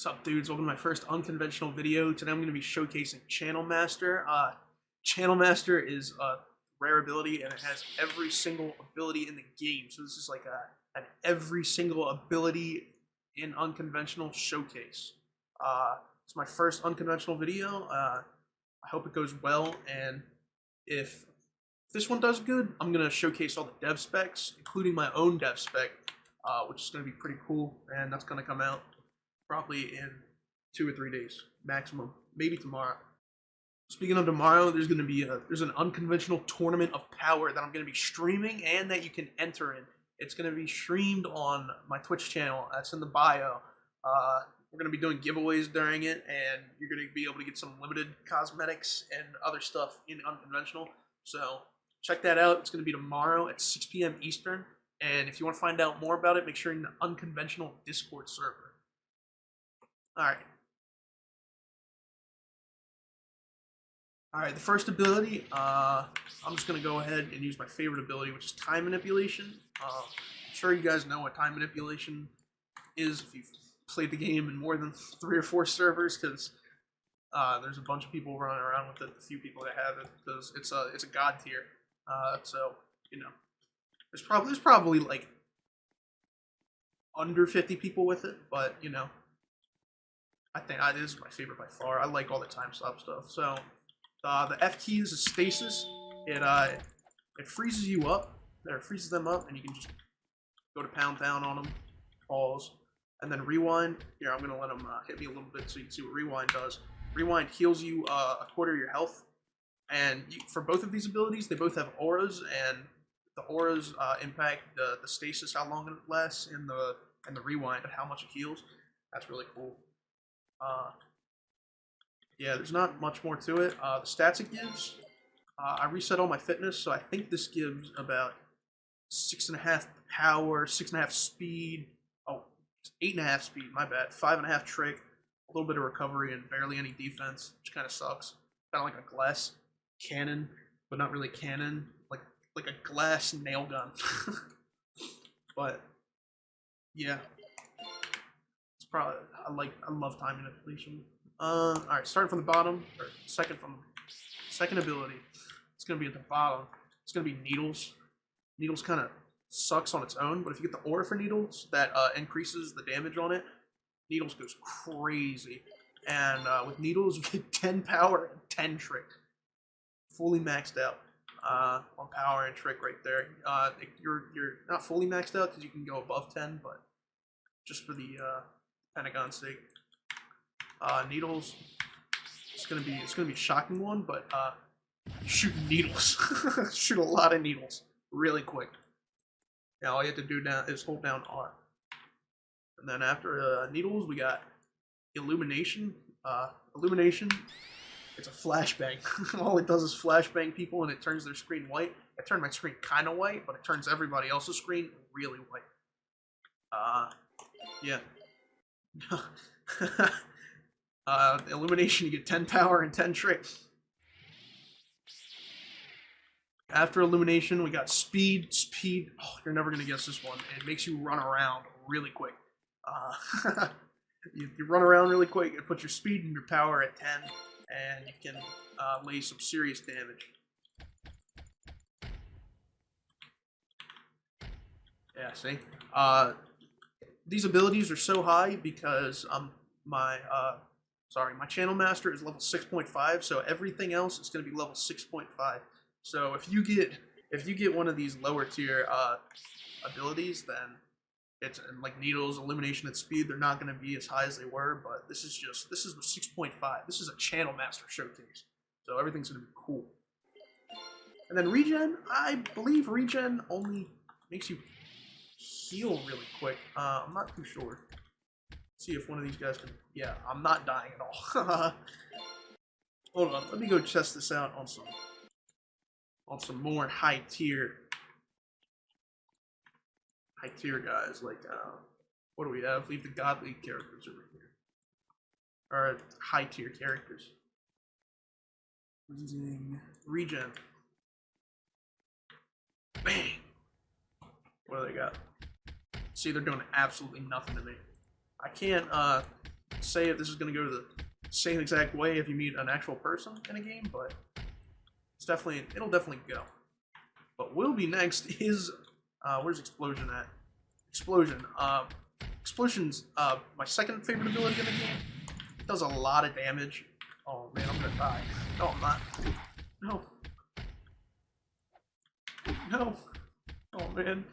What's up, dudes? Welcome to my first unconventional video. Today I'm going to be showcasing Channel Master. Channel Master is a rare ability, and it has every single ability in the game. So this is like an every single ability in unconventional showcase. It's my first unconventional video. I hope it goes well, and if this one does good, I'm going to showcase all the dev specs, including my own dev spec, which is going to be pretty cool, and that's going to come out probably in 2 or 3 days maximum, maybe tomorrow. Speaking of tomorrow, there's an unconventional tournament of power that I'm going to be streaming and that you can enter in. It's going to be streamed on my Twitch channel. That's in the bio. We're going to be doing giveaways during it, and you're going to be able to get some limited cosmetics and other stuff in unconventional. So check that out. It's going to be tomorrow at 6 p.m. Eastern. And if you want to find out more about it, make sure you're in the unconventional Discord server. Alright, the first ability, I'm just going to go ahead and use my favorite ability, which is time manipulation. I'm sure you guys know what time manipulation is if you've played the game in more than 3 or 4 servers, because there's a bunch of people running around with it, a few people that have it, because it's a god tier. So, you know, there's probably like under 50 people with it, but, you know, I think this is my favorite by far. I like all the time stop stuff. So the F key is a stasis. It freezes you up. It freezes them up, and you can just go to pound down on them, pause, and then rewind. Here, I'm gonna let them hit me a little bit so you can see what rewind does. Rewind heals you a quarter of your health, and for both of these abilities, they both have auras, and the auras impact the stasis, how long it lasts, and the rewind, how much it heals. That's really cool. Yeah, there's not much more to it. The stats it gives, I reset all my fitness, so I think this gives about 6.5 power, 6.5 speed, 8.5 speed, my bad, 5.5 trick, a little bit of recovery, and barely any defense, which kind of sucks. Kind of like a glass cannon, but not really cannon, like a glass nail gun. But yeah. I love time manipulation. Alright, starting from the bottom, or second ability. It's gonna be at the bottom. It's gonna be Needles. Needles kind of sucks on its own, but if you get the aura for Needles, that increases the damage on it. Needles goes crazy, and with Needles you get 10 power and 10 trick, fully maxed out on power and trick right there. You're not fully maxed out because you can go above 10, but just for the Pentagon's sake. Needles. It's gonna be a shocking one, but shoot needles. Shoot a lot of needles really quick. Now all you have to do now is hold down R. And then after needles, we got Illumination. Illumination. It's a flashbang. All it does is flashbang people, and it turns their screen white. It turned my screen kind of white, but it turns everybody else's screen really white. Yeah. Illumination, you get 10 power and 10 tricks. After Illumination, we got Speed. Speed, oh, you're never going to guess this one. It makes you run around really quick. You run around really quick, it puts your speed and your power at 10, and you can lay some serious damage. Yeah, see? These abilities are so high because my channel master is level 6.5, so everything else is going to be level 6.5. So if you get one of these lower tier abilities, then it's like Needles, Illumination, and Speed. They're not going to be as high as they were, but this is the 6.5. This is a channel master showcase, so everything's going to be cool. And then regen, I believe regen only makes you heal really quick. I'm not too sure. Let's see if one of these guys can. Yeah, I'm not dying at all. Hold on, let me go test this out on some more high tier guys. Like what do we have? Leave the godly characters over here. Or high tier characters. Using regen. Bang. What do they got? See, they're doing absolutely nothing to me. I can't say if this is going to go the same exact way if you meet an actual person in a game, but it'll definitely go. But what will be next is, where's Explosion at? Explosion. Explosion's my second favorite ability in the game. It does a lot of damage. Oh man, I'm gonna die. No, I'm not. No. No. Oh man.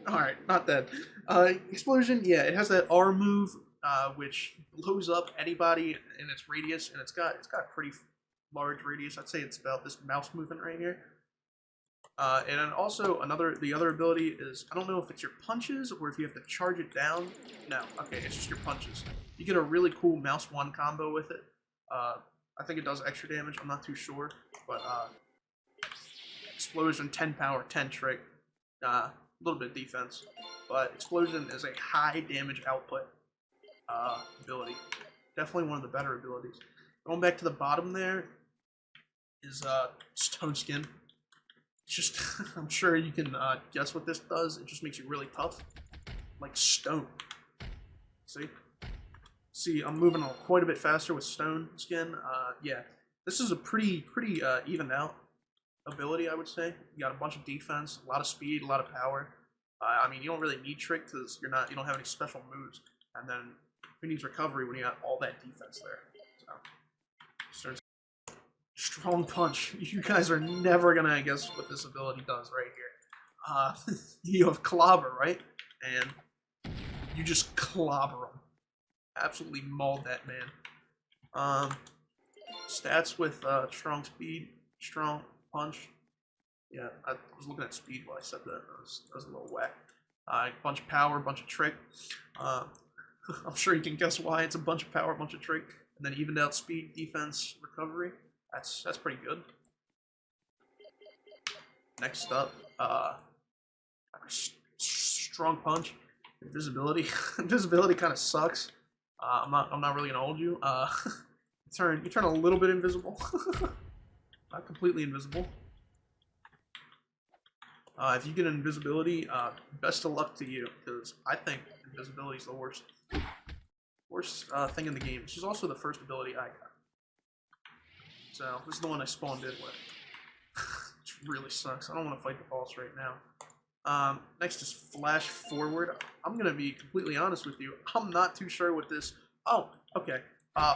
Alright, not that. Explosion, yeah, it has that R move, which blows up anybody in its radius, and it's got a pretty large radius. I'd say it's about this mouse movement right here. And then also the other ability is, I don't know if it's your punches or if you have to charge it down. No, okay, it's just your punches. You get a really cool mouse 1 combo with it. I think it does extra damage, I'm not too sure, but Explosion, 10 power, 10 trick, a little bit of defense, but Explosion is a high damage output ability. Definitely one of the better abilities. Going back to the bottom there is Stone Skin. It's just, I'm sure you can guess what this does. It just makes you really tough, like stone. See, I'm moving on quite a bit faster with Stone Skin. Yeah, this is a pretty evened out ability, I would say. You got a bunch of defense, a lot of speed, a lot of power. I mean, you don't really need trick because you don't have any special moves, and then who needs recovery when you got all that defense there? So, Strong Punch. You guys are never gonna guess what this ability does right here. You have Clobber, right? And you just clobber him. Absolutely mauled that man. Stats with Strong Speed, Strong Punch. Yeah, I was looking at speed while I said that. That was a little whack. Bunch of power, bunch of trick. I'm sure you can guess why. It's a bunch of power, bunch of trick, and then evened out speed, defense, recovery. That's pretty good. Next up, Strong Punch, Invisibility. Invisibility kind of sucks. I'm not really gonna hold you. You turn a little bit invisible, not completely invisible. If you get an invisibility, best of luck to you, because I think invisibility is the worst thing in the game. This is also the first ability I got. So this is the one I spawned in with. Which really sucks. I don't want to fight the boss right now. Next is Flash Forward. I'm gonna be completely honest with you. I'm not too sure what this. Oh, okay.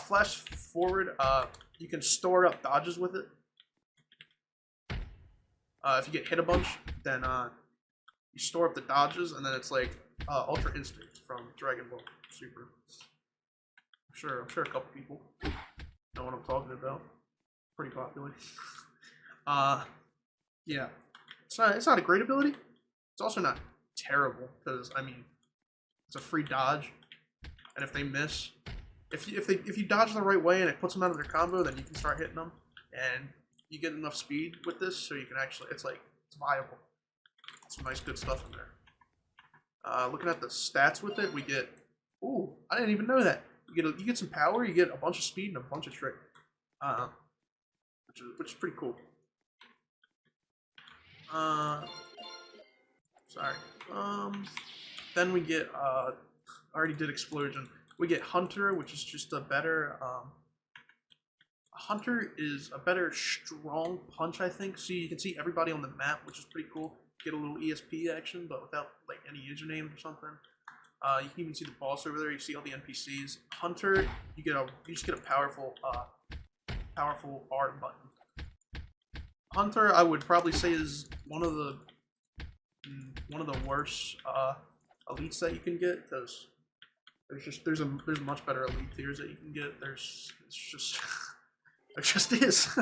Flash Forward. You can store up dodges with it. If you get hit a bunch, then you store up the dodges, and then it's like Ultra Instinct from Dragon Ball Super. I'm sure a couple people know what I'm talking about. Pretty popular. Yeah, it's not a great ability. It's also not terrible because I mean, it's a free dodge, and if they miss, if you dodge the right way and it puts them out of their combo, then you can start hitting them, and you get enough speed with this so you can actually, it's viable. Some nice good stuff in there. Looking at the stats with it, we get, ooh, I didn't even know that. You get some power, you get a bunch of speed and a bunch of trick, which is pretty cool. Sorry. Then we get, I already did Explosion. We get Hunter, which is just a better, Hunter is a better Strong Punch, I think. So you can see everybody on the map, which is pretty cool. Get a little ESP action, but without like any usernames or something. You can even see the boss over there. You see all the NPCs. Hunter, you just get a powerful R button. Hunter, I would probably say is one of the worst elites that you can get, because there's much better elite tiers that you can get. It just is.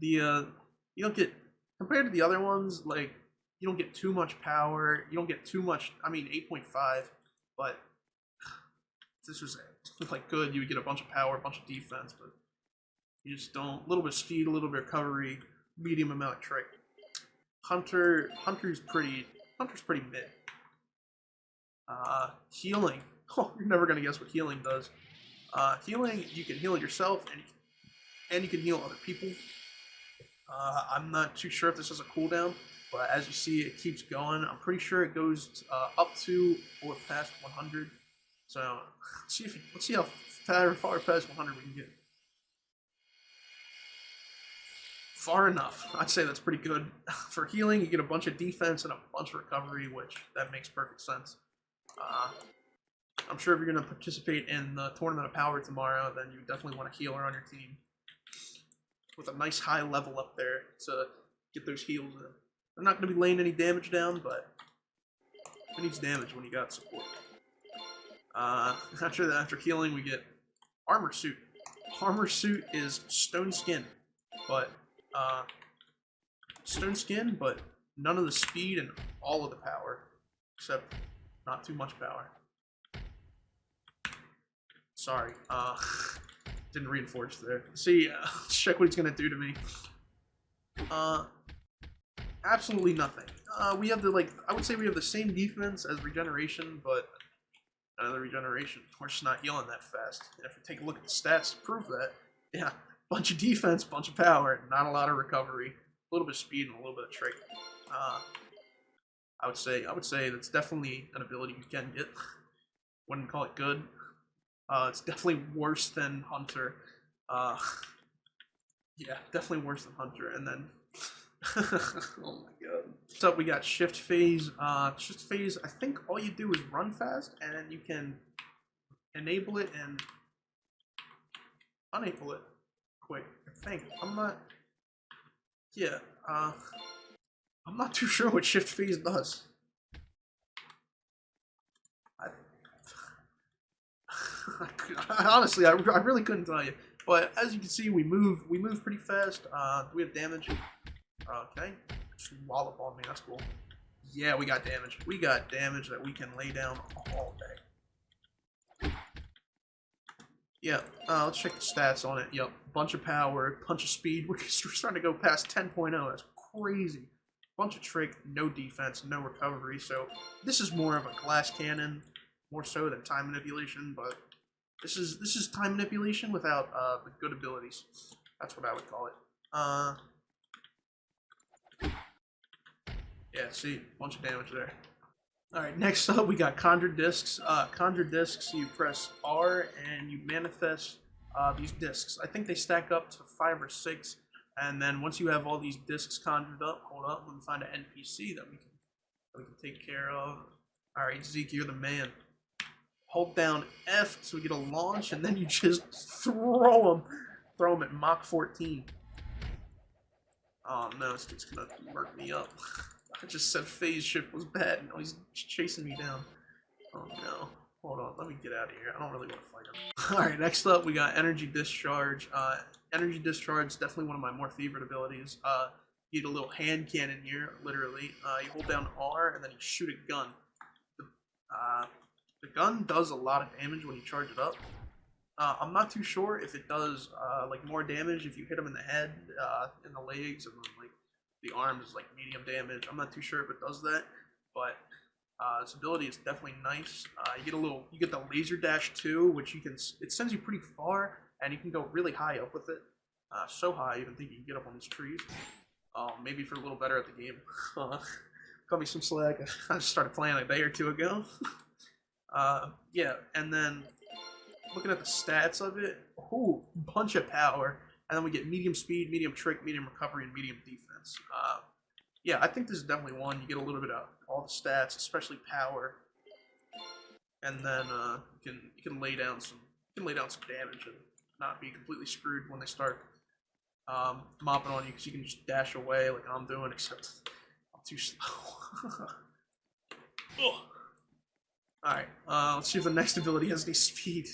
You don't get, compared to the other ones, like, you don't get too much power, you don't get too much, I mean 8.5, but this was like good, you would get a bunch of power, a bunch of defense, but you just don't, a little bit of speed, a little bit of recovery, medium amount of trick. Hunter's pretty mid. Healing. Oh, you're never gonna guess what healing does. Healing, you can heal yourself and you can heal other people. I'm not too sure if this has a cooldown, but as you see, it keeps going. I'm pretty sure it goes up to or past 100. So let's see how far past 100 we can get. Far enough. I'd say that's pretty good. For healing, you get a bunch of defense and a bunch of recovery, which that makes perfect sense. I'm sure if you're going to participate in the Tournament of Power tomorrow, then you definitely want a healer on your team with a nice high level up there to get those heals in. They're not going to be laying any damage down, but who needs damage when you got support? After healing, we get Armor Suit. Armor Suit is stone skin, but none of the speed and all of the power, except not too much power. Sorry, didn't reinforce there. See, let's check what he's gonna do to me. Absolutely nothing. We have I would say we have the same defense as regeneration, but none of the regeneration. We're just not healing that fast. And if we take a look at the stats to prove that, yeah, bunch of defense, bunch of power, not a lot of recovery, a little bit of speed, and a little bit of trick. I would say that's definitely an ability you can get. Wouldn't call it good. It's definitely worse than Hunter. Yeah, definitely worse than Hunter. And then, oh my god. Next up, we got Shift Phase. Shift Phase, I think all you do is run fast, and you can enable it and unable it quick. I think. Yeah, I'm not too sure what Shift Phase does. Honestly, I really couldn't tell you. But as you can see, we move pretty fast. Do we have damage? Okay, just wallop on me. That's cool. Yeah, we got damage. We got damage that we can lay down all day. Yeah, let's check the stats on it. Yep, bunch of power, bunch of speed. We're starting to go past 10.0. That's crazy. Bunch of trick, no defense, no recovery. So this is more of a glass cannon, more so than time manipulation. But this is time manipulation without the good abilities. That's what I would call it. Yeah, see, bunch of damage there. Alright, next up we got Conjured Disks. Conjured Disks, you press R and you manifest these disks. I think they stack up to 5 or 6, and then once you have all these disks conjured up, hold up, let me find an NPC that we can take care of. Alright, Zeke, you're the man. Hold down F so we get a launch, and then you just throw them at Mach 14. Oh no, this dude's gonna murk me up. I just said phase shift was bad, and now he's chasing me down. Oh no. Hold on, let me get out of here. I don't really want to fight him. Alright, next up we got Energy Discharge. Energy Discharge is definitely one of my more favorite abilities. You get a little hand cannon here, literally. You hold down R, and then you shoot a gun. The gun does a lot of damage when you charge it up. I'm not too sure if it does like more damage if you hit him in the head, in the legs, and then like the arms is like medium damage. I'm not too sure if it does that, but this ability is definitely nice. You get the laser dash too, which it sends you pretty far, and you can go really high up with it. So high, I even think you can get up on these trees. Maybe for a little better at the game. Cut me some slack. I just started playing a day or two ago. Yeah, and then looking at the stats of it, ooh, bunch of power, and then we get medium speed, medium trick, medium recovery, and medium defense. Yeah, I think this is definitely one. You get a little bit of all the stats, especially power, and then you can lay down some damage and not be completely screwed when they start mopping on you, because you can just dash away like I'm doing, except I'm too slow. Alright, let's see if the next ability has any speed.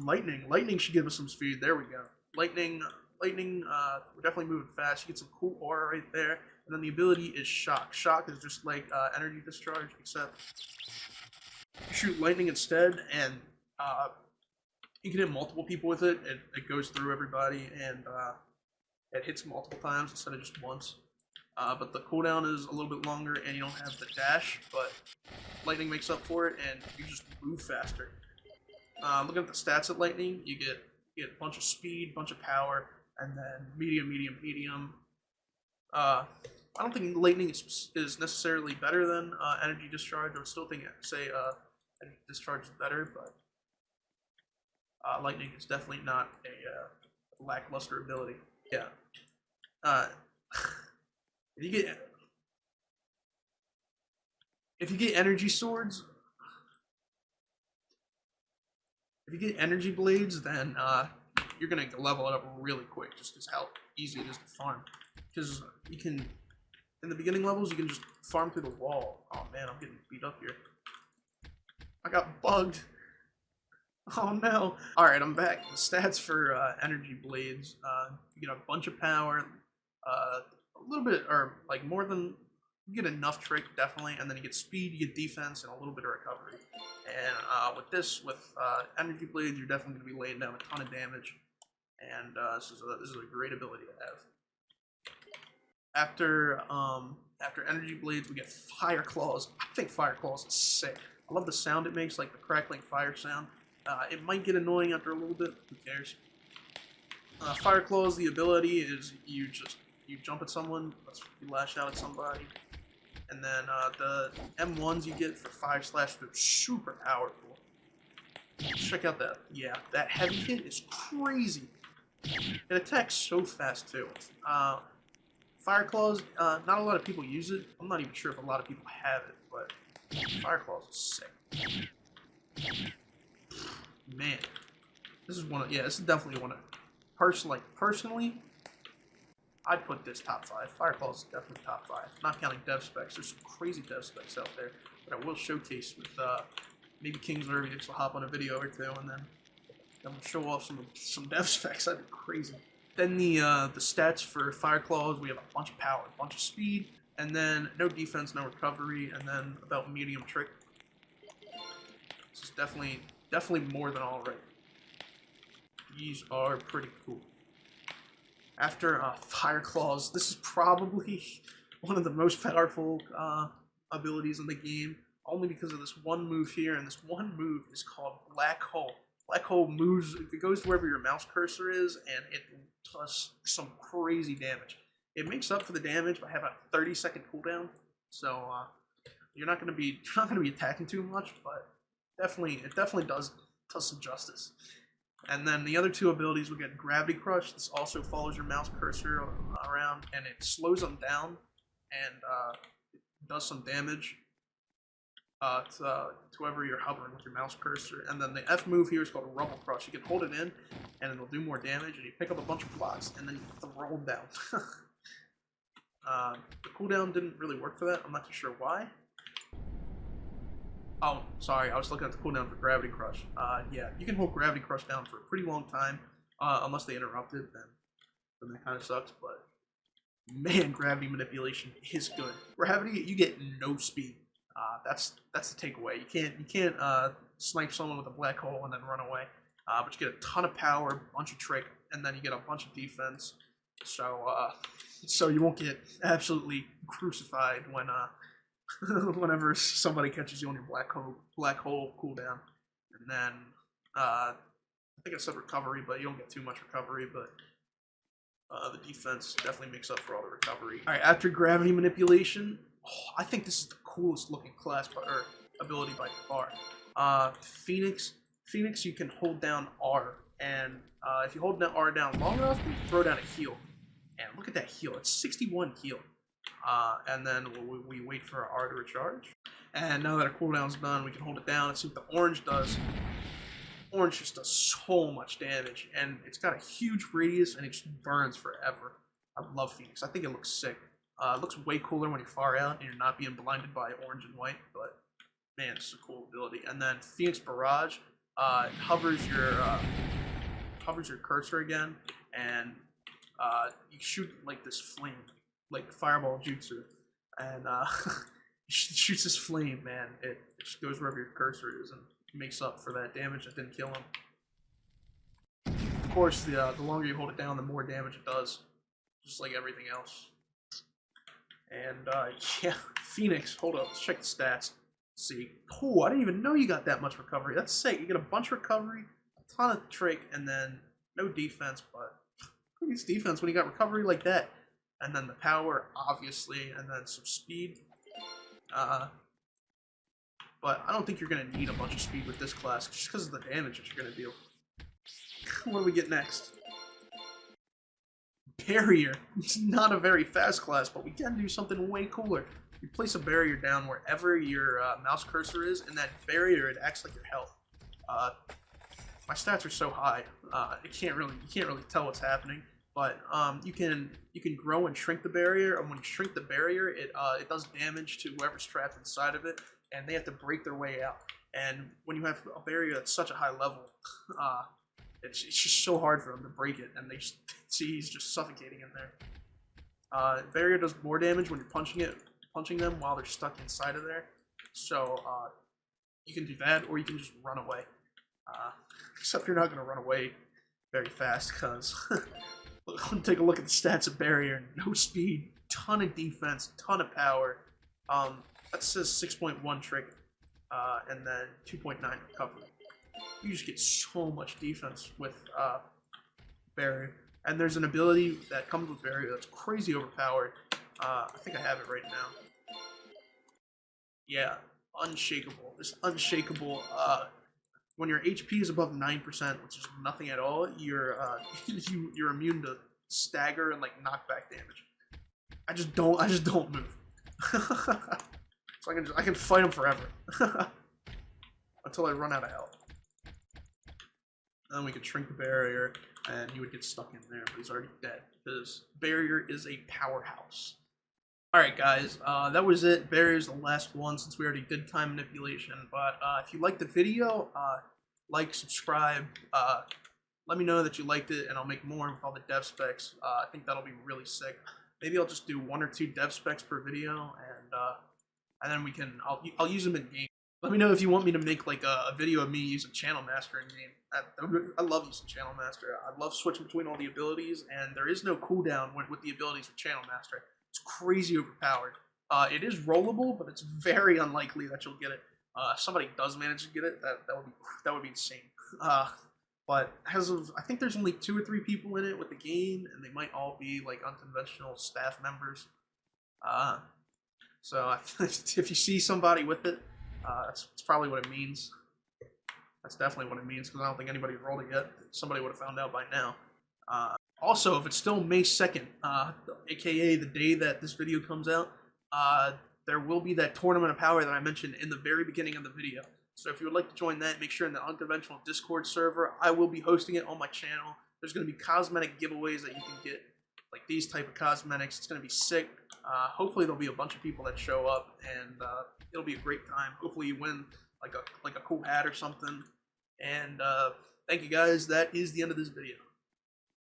Lightning. Lightning should give us some speed. There we go. Lightning, we're definitely moving fast. You get some cool aura right there. And then the ability is Shock. Shock is just like Energy Discharge, except you shoot lightning instead, and you can hit multiple people with it. It goes through everybody, and it hits multiple times instead of just once. But the cooldown is a little bit longer, and you don't have the dash, but lightning makes up for it, and you just move faster. Looking at the stats at lightning, you get a bunch of speed, bunch of power, and then medium. I don't think lightning is necessarily better than energy discharge. I would still think, say, Discharge is better, but lightning is definitely not a lackluster ability. Yeah. Uh, if you get energy swords, if you get energy blades, then you're gonna level it up really quick, just as how easy it is to farm. Because you can, in the beginning levels, you can just farm through the wall. Oh man, I'm getting beat up here. I got bugged. Oh no. Alright, I'm back. The stats for energy blades. You get a bunch of power, a little bit, or like more than, you get enough trick, definitely, and then you get speed, you get defense, and a little bit of recovery. And with energy blades, you're definitely going to be laying down a ton of damage. And this is a great ability to have. After energy blades, we get fire claws. I think fire claws is sick. I love the sound it makes, like the crackling fire sound. It might get annoying after a little bit. Who cares? Fire claws. The ability is you jump at someone, you lash out at somebody, and then the M1s you get for 5/, they're super powerful. Check out that. Yeah, that heavy hit is crazy. It attacks so fast too. Fire claws. Not a lot of people use it. I'm not even sure if a lot of people have it, but fire claws is sick. Man, this is one of, yeah, this is definitely one of, personally, I'd put this top 5. Fire claws is definitely top 5. Not counting dev specs. There's some crazy dev specs out there that I will showcase with maybe King's Verbiage will hop on a video or two, and then we'll show off some dev specs. That'd be crazy. Then the stats for fire claws, we have a bunch of power, a bunch of speed, and then no defense, no recovery, and then about medium trick. This is definitely more than all right. These are pretty cool. After fire claws, this is probably one of the most powerful abilities in the game, only because of this one move here, and this one move is called Black Hole. Black Hole moves, it goes wherever your mouse cursor is, and it does some crazy damage. It makes up for the damage by having a 30-second cooldown, so you're not gonna be attacking too much, but it definitely does some justice. And then the other two abilities, we get Gravity Crush. This also follows your mouse cursor around, and it slows them down, and it does some damage to whoever you're hovering with your mouse cursor. And then the F move here is called Rubble Crush. You can hold it in, and it'll do more damage, and you pick up a bunch of blocks, and then you throw them down. The cooldown didn't really work for that. I'm not too sure why. Oh, sorry, I was looking at the cooldown for Gravity Crush. Yeah, you can hold Gravity Crush down for a pretty long time, unless they interrupt it, then that kind of sucks, but man, gravity manipulation is good. Gravity, you get no speed. That's the takeaway. You can't snipe someone with a black hole and then run away, but you get a ton of power, a bunch of trick, and then you get a bunch of defense, so you won't get absolutely crucified when whenever somebody catches you on your black hole cooldown. And then I think I said recovery, but you don't get too much recovery, but the defense definitely makes up for all the recovery. Alright, after gravity manipulation, I think this is the coolest looking class or ability by far. Phoenix, you can hold down R, and if you hold down R down long enough, you can throw down a heal. And look at that heal, it's 61 heal. And then we wait for our R to recharge. And now that our cooldown's done, we can hold it down and see what the orange does. Orange just does so much damage, and it's got a huge radius, and it just burns forever. I love Phoenix. I think it looks sick. It looks way cooler when you're far out and you're not being blinded by orange and white, but man, it's a cool ability. And then Phoenix Barrage hovers your cursor again, and you shoot like this flame, like fireball jutsu, and shoots this flame, man. It just goes wherever your cursor is and makes up for that damage that didn't kill him. Of course, the longer you hold it down, the more damage it does, just like everything else. And yeah, Phoenix. Hold up, let's check the stats. Let's see. Oh, I didn't even know you got that much recovery. That's sick. You get a bunch of recovery, a ton of trick, and then no defense. But who needs defense when you got recovery like that? And then the power, obviously, and then some speed. but I don't think you're going to need a bunch of speed with this class just because of the damage that you're going to deal. What do we get next? Barrier. It's not a very fast class, but we can do something way cooler. You place a barrier down wherever your mouse cursor is, and that barrier, it acts like your health. My stats are so high, you can't really tell what's happening. But you can grow and shrink the barrier, and when you shrink the barrier, it does damage to whoever's trapped inside of it, and they have to break their way out. And when you have a barrier that's such a high level, it's just so hard for them to break it, and they just see he's just suffocating in there. Barrier does more damage when you're punching them while they're stuck inside of there. So you can do that, or you can just run away. Except you're not going to run away very fast, because take a look at the stats of Barrier. No speed, ton of defense, ton of power. That says 6.1 trick, and then 2.9 recovery. You just get so much defense with Barrier. And there's an ability that comes with Barrier that's crazy overpowered. I think I have it right now. Yeah, Unshakable. This Unshakable, when your HP is above 9%, which is nothing at all, you're you're immune to stagger and like knockback damage. I just don't move. So I can fight him forever until I run out of health. Then we could shrink the barrier, and he would get stuck in there, but he's already dead because Barrier is a powerhouse. Alright guys, that was it. Barrier is the last one since we already did time manipulation, but if you liked the video, like, subscribe, let me know that you liked it, and I'll make more with all the dev specs. I think that'll be really sick. Maybe I'll just do 1 or 2 dev specs per video, and then I'll use them in game. Let me know if you want me to make like a video of me using Channel Master in game. I love using Channel Master. I love switching between all the abilities, and there is no cooldown with the abilities with Channel Master. It's crazy overpowered. It is rollable, but it's very unlikely that you'll get it. If somebody does manage to get it, that would be insane. But as of, I think there's only 2 or 3 people in it with the game, and they might all be like unconventional staff members. So if you see somebody with it, that's probably what it means. That's definitely what it means, because I don't think anybody rolled it yet. Somebody would have found out by now. Also, if it's still May 2nd, aka the day that this video comes out, there will be that Tournament of Power that I mentioned in the very beginning of the video. So if you would like to join that, make sure in the Unconventional Discord server, I will be hosting it on my channel. There's going to be cosmetic giveaways that you can get, like these type of cosmetics. It's going to be sick. Hopefully there'll be a bunch of people that show up, and it'll be a great time. Hopefully you win like a cool hat or something. And thank you guys. That is the end of this video.